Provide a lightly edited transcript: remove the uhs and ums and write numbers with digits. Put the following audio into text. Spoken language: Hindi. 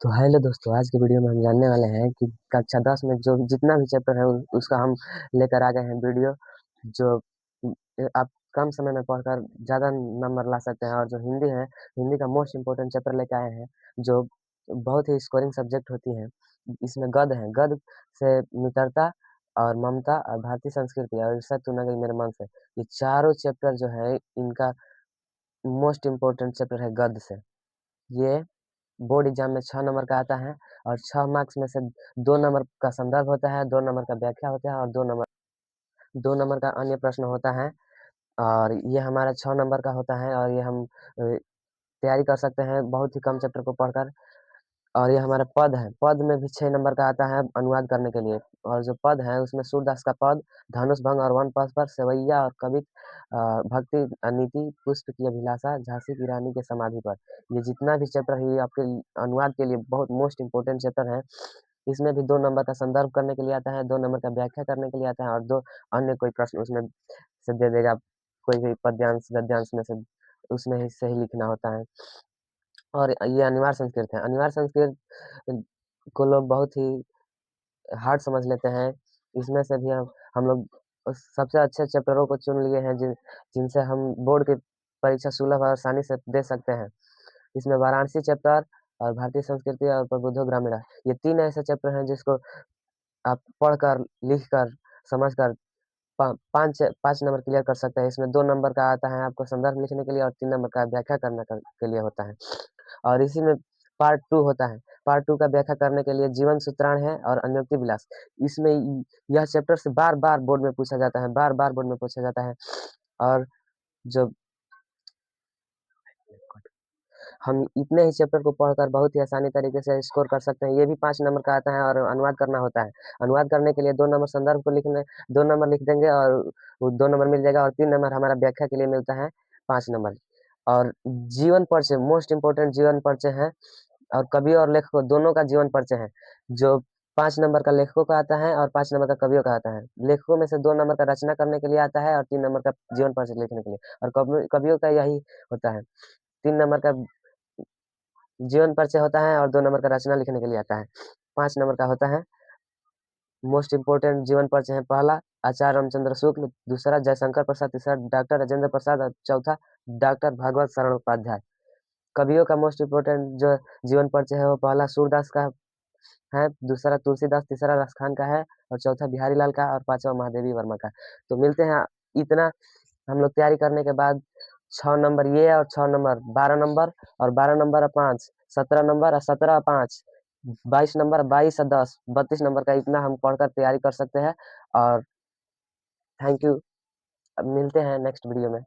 तो हेलो दोस्तों, आज के वीडियो में हम जानने वाले हैं कि कक्षा 10 में जो जितना भी चैप्टर है उसका हम लेकर आ गए हैं वीडियो जो आप कम समय में पढ़कर ज़्यादा नंबर ला सकते हैं। और जो हिंदी है, हिंदी का मोस्ट इम्पोर्टेंट चैप्टर लेकर आए हैं जो बहुत ही स्कोरिंग सब्जेक्ट होती है। इसमें गद्य है, गद्य से मित्रता और ममता और भारतीय संस्कृति और ईर्षा तू न गई मेरे मन से, ये चारों चैप्टर जो है इनका मोस्ट इम्पोर्टेंट चैप्टर है गद्य से। ये बोर्ड एग्जाम में 6 नंबर का आता है और 6 मार्क्स में से 2 नंबर का संदर्भ होता है, 2 नंबर का व्याख्या होता है और 2 नंबर का अन्य प्रश्न होता है। और ये हमारा 6 नंबर का होता है और ये हम तैयारी कर सकते हैं बहुत ही कम चैप्टर को पढ़कर। और ये हमारा पद है, पद में भी 6 नंबर का आता है अनुवाद करने के लिए। और जो पद है उसमें सूरदास का पद, धनुष भंग और वन पथ पर, सेवैया और कवि भक्ति नीति, पुष्प की अभिलाषा, झांसी की रानी के समाधि पर। ये जितना भी चैप्टर है ये आपके अनुवाद के लिए बहुत मोस्ट इम्पोर्टेंट चैप्टर है। इसमें भी 2 नंबर का संदर्भ करने के लिए आता है, 2 नंबर का व्याख्या करने के लिए आता है और 2 अन्य कोई प्रश्न उसमें से दे देगा। कोई भी पद्यांश गद्यांश में से उसमें ही से ही लिखना होता है। और ये अनिवार्य संस्कृत है। अनिवार्य संस्कृत को लोग बहुत ही हार्ड समझ लेते हैं। इसमें से भी हम लोग सबसे अच्छे चैप्टरों को चुन लिए हैं जिनसे हम बोर्ड की परीक्षा सुलभ और आसानी से दे सकते हैं। इसमें वाराणसी चैप्टर और भारतीय संस्कृति और प्रबुद्धो ग्रामीणा, ये 3 ऐसे चैप्टर हैं जिसको आप पढ़कर, लिखकर, समझकर 5 नंबर क्लियर कर सकते हैं। इसमें 2 नंबर का आता है आपको संदर्भ लिखने के लिए और 3 नंबर का व्याख्या करने के लिए होता है। और इसी में पार्ट 2 होता है। पार्ट 2 का व्याख्या करने के लिए जीवन सूत्राण है और अन्योक्ति विलास। इसमें यह चैप्टर से बार-बार बोर्ड में पूछा जाता है, बार-बार बोर्ड में पूछा जाता है। और जो हम इतने ही चैप्टर को पढ़कर बहुत ही आसानी तरीके से स्कोर कर सकते हैं। ये भी 5 नंबर का आता है और अनुवाद करना होता है। अनुवाद करने के लिए 2 नंबर संदर्भ को लिखने 2 नंबर लिख देंगे और वो 2 नंबर मिल जाएगा और 3 नंबर हमारा व्याख्या के लिए मिलता है 5 नंबर। और जीवन परिचय मोस्ट इम्पोर्टेंट जीवन परिचय है और कवि और लेखकों दोनों का जीवन परिचय है। जो 5 नंबर का लेखकों का आता है और 5 नंबर का कवियों का आता है। लेखकों में से 2 नंबर का रचना करने के लिए आता है और 3 नंबर का जीवन परिचय लिखने के लिए। और कवियों का यही होता है। 3 नंबर का जीवन परिचय होता है और 2 नंबर का रचना लिखने के लिए आता है। 5 नंबर का होता है मोस्ट इम्पोर्टेंट जीवन परिचय है। पहला आचार्य रामचंद्र शुक्ल, दूसरा जयशंकर प्रसाद, तीसरा डॉक्टर राजेंद्र प्रसाद और चौथा डॉक्टर भागवत शरण उपाध्याय। कवियों का मोस्ट इम्पोर्टेंट जो जीवन परिचय है वो पहला सूरदास का है, दूसरा तुलसीदास, तीसरा रसखान का है और चौथा बिहारी लाल का और 5वां महादेवी वर्मा का। तो मिलते हैं इतना हम लोग तैयारी करने के बाद 6 नंबर ये और 6 नंबर 12 नंबर और 12 नंबर और 5 17 नंबर और 17 और 5 22 नंबर, 22 और 10 32 नंबर का इतना हम पढ़कर तैयारी कर सकते हैं। और थैंक यू। अब मिलते हैं नेक्स्ट वीडियो में।